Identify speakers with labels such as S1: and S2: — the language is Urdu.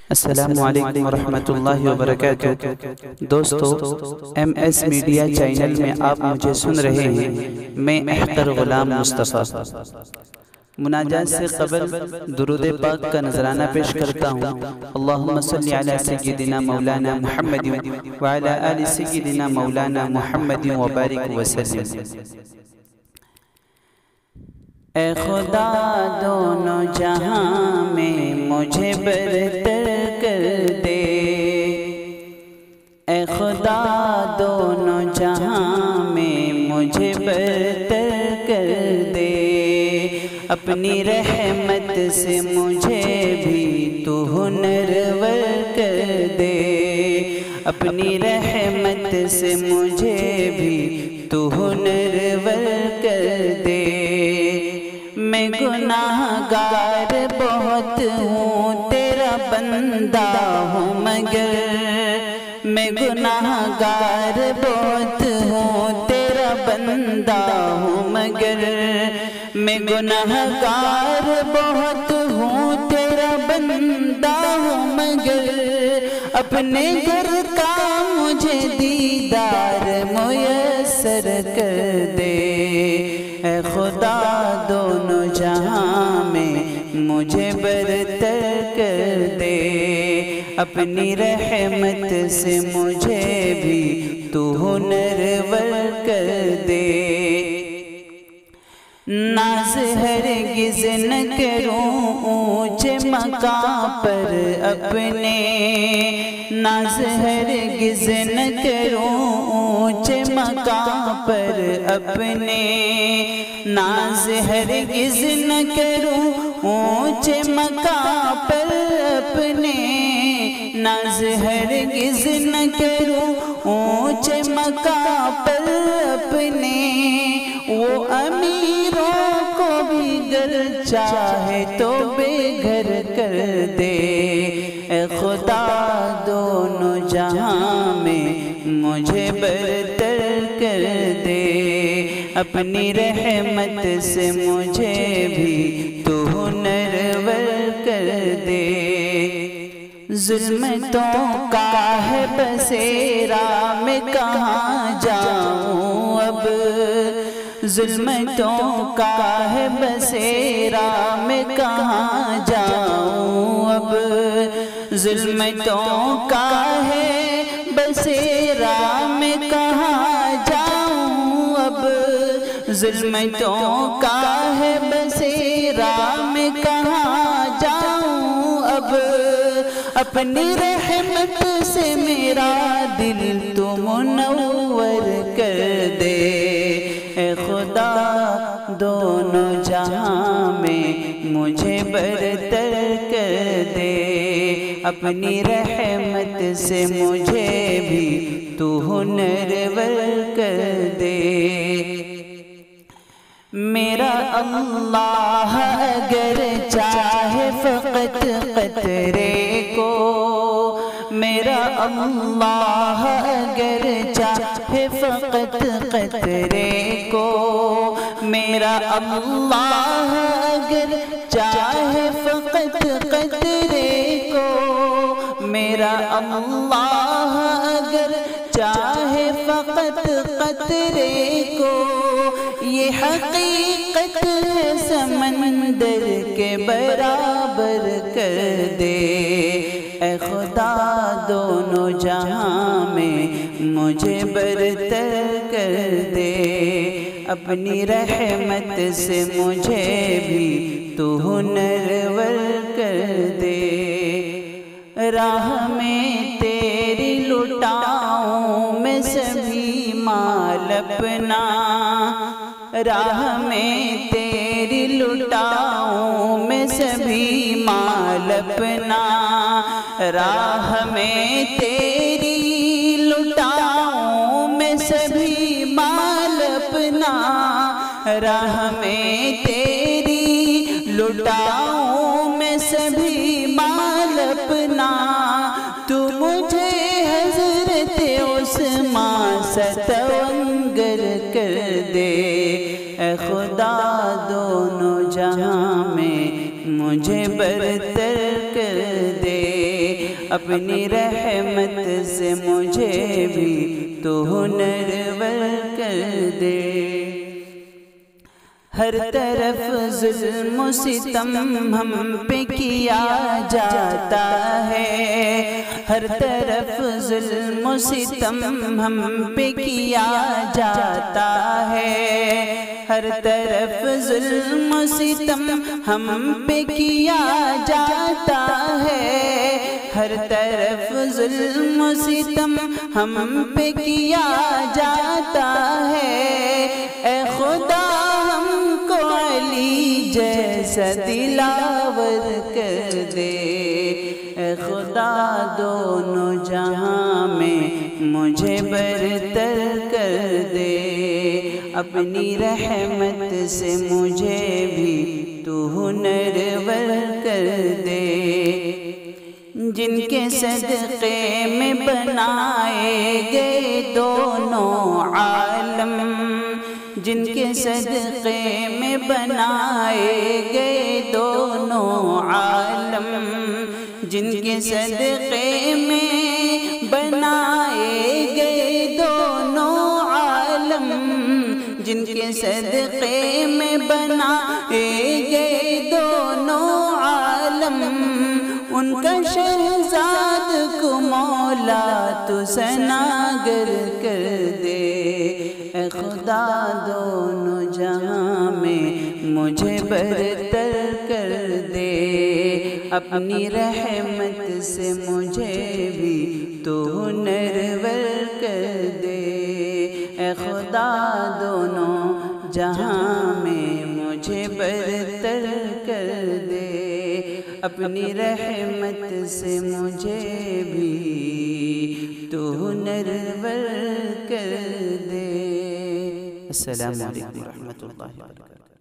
S1: السلام علیکم ورحمۃ اللہ وبرکاتہ۔ دوستو، ایم ایس میڈیا چینل میں آپ مجھے سن رہے ہیں۔ میں احقر غلام مصطفیٰ مناجات سے قبل درود پاک کا نذرانہ پیش کرتا ہوں۔ اللہم صلی علی سیدنا مولانا محمد وعلی آل سیدنا مولانا محمد وبارک وسلم۔ اے خدا دونوں جہاں میں مجھے برتر کر دے، اے خدا دونوں جہاں میں مجھے برتر کر دے، اپنی رحمت سے مجھے بھی تو ہنرور کر دے، اپنی رحمت سے مجھے بھی تو ہنرور کر دے۔ میں گناہ گار بہت ہوں، تیرا بندہ ہوں مگر، میں گناہ گار بہت ہوں، تیرا بندہ ہوں مگر، میں گناہ گار بہت ہوں، تیرا بندہ ہوں مگر، اپنے گھر کا مجھے دیدار میسر کر دے، اے خدا دونوں جہاں میں مجھے برتر کر دے، اپنی رحمت سے مجھے بھی تو ہنرور کر دے۔ ناز ہرگز نہ کروں اونچے مقام پر اپنے، ناز ہرگز نہ کروں اونچے مقام پر اپنے، ناز ہرگز نہ کروں اونچے مقام پر اپنے، ناز ہرگز نہ کروں اونچے مقام پر اپنے، وہ امیروں کو بھی گر چاہے تو بے گھر کر دے، اے خدا دونوں جہاں میں مجھے برتر کر دے، اپنی رحمت سے مجھے بھی تو ہنرور کر دے۔ ظلمتوں کا ہے بسیرا، میں کہاں جاؤں اب، ظلمتوں کا ہے بسیرا، میں کہاں جاؤں اب، ظلمتوں کا ہے بسیرا، میں کہاں جاؤں اب، ظلمتوں کا ہے بسیرا، میں کہاں جاؤں اب، اپنی رحمت سے میرا دل تو منور کر دے، اے خدا دونوں جہاں میں مجھے برتر کر دے، اپنی رحمت سے مجھے بھی تو ہنرور کر دے۔ میرا اللہ اگر چاہے فقط قطرے کو، میرا اللہ اگر چاہے فقط قطرے کو، میرا اللہ اگر چاہے فقط قطرے کو، میرا اللہ اگر چاہے فقط قطرے کو، یہ حقیقت ہے سمندر کے برابر کر دے، اے خدا دونوں جہاں میں مجھے برتر کر دے، اپنی رحمت سے مجھے بھی تو ہنرور کر دے۔ راہ میں تیری لٹاؤں میں سبھی مال اپنا، راہ میں تیری لٹاؤں میں سبھی مال اپنا، راہ میں تیری لٹاؤں میں سبھی مال اپنا، راہ میں تیری لٹاؤں میں سبھی مال اپنا، تو مجھے حضرت عثمان ستونگر کر دے، اے خدا دونوں جہاں میں مجھے برتر کر دے، اپنی رحمت سے مجھے بھی تو ہنرور کر دے۔ ہر طرف ظلم و ستم ہم پہ کیا جاتا ہے، ہر طرف ظلم و ستم ہم پہ کیا جاتا ہے، ہر طرف ظلم و ستم ہم پہ کیا جاتا ہے، ہر طرف ظلم و ستم ہم پہ کیا جاتا ہے۔ اے خدا جیسا دلاور کر دے، اے خدا دونوں جہاں میں مجھے برتر کر دے، اپنی رحمت سے مجھے بھی تو ہنرور کر دے۔ جن کے صدقے میں بنائے گئے دونوں عالم، جن کے صدقے میں بنائے گئے دونوں عالم، جن کے صدقے میں بنائے گئے دونوں عالم، جن کے صدقے میں بنائے گئے دونوں عالم، ان کا شہزاد کو مولا تو ثناگر کر دے۔ اے خدا دونوں جہاں میں مجھے برتر کر دے، اپنی رحمت سے مجھے بھی تو ہنرور کر دے۔ اے خدا دونوں جہاں میں مجھے برتر کر دے، اپنی رحمت سے مجھے بھی تو ہنرور کر دے۔ السلام علیکم ورحمۃ اللہ وبرکاتہ۔